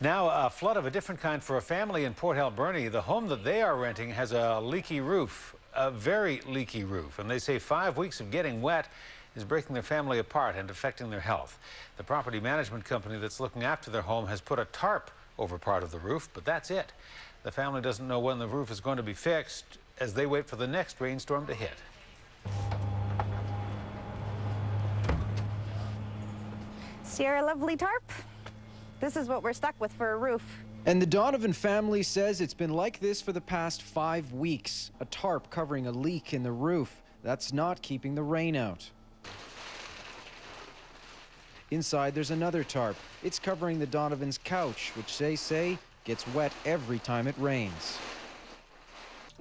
Now, a flood of a different kind for a family in Port Alberni. The home that they are renting has a leaky roof, a very leaky roof. And they say 5 weeks of getting wet is breaking their family apart and affecting their health. The property management company that's looking after their home has put a tarp over part of the roof, but that's it. The family doesn't know when the roof is going to be fixed as they wait for the next rainstorm to hit. See our lovely tarp? This is what we're stuck with for a roof. And the Donovan family says it's been like this for the past 5 weeks. A tarp covering a leak in the roof. That's not keeping the rain out. Inside, there's another tarp. It's covering the Donovan's couch, which they say gets wet every time it rains.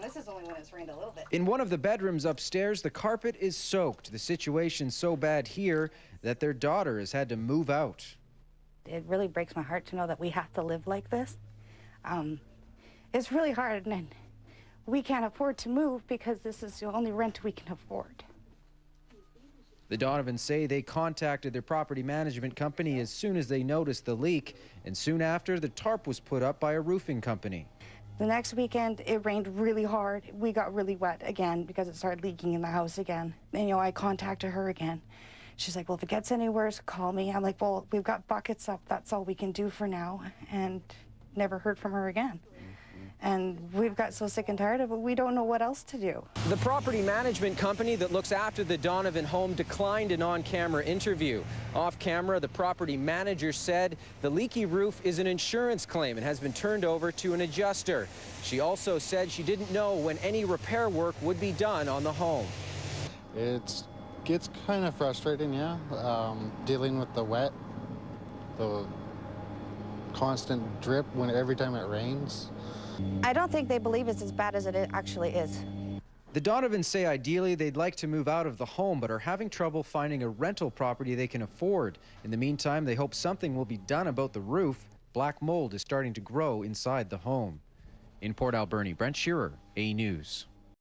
This is only when it's rained a little bit. In one of the bedrooms upstairs, the carpet is soaked. The situation's so bad here that their daughter has had to move out. It really breaks my heart to know that we have to live like this. It's really hard, and we can't afford to move because this is the only rent we can afford. The Donovans say they contacted their property management company as soon as they noticed the leak, and soon after, the tarp was put up by a roofing company. The next weekend, it rained really hard. We got really wet again because it started leaking in the house again. And, I contacted her again. She's like, well, if it gets any worse, call me. I'm like, well, we've got buckets up. That's all we can do for now. And never heard from her again. And we've got so sick and tired of it, we don't know what else to do. The property management company that looks after the Donovan home declined an on-camera interview. Off camera, the property manager said the leaky roof is an insurance claim and has been turned over to an adjuster. She also said she didn't know when any repair work would be done on the home. It gets kind of frustrating, yeah, dealing with the wet, the constant drip every time it rains. I don't think they believe it's as bad as it actually is. The Donovans say ideally they'd like to move out of the home, but are having trouble finding a rental property they can afford. In the meantime, they hope something will be done about the roof. Black mold is starting to grow inside the home. In Port Alberni, Brent Shearer, A News.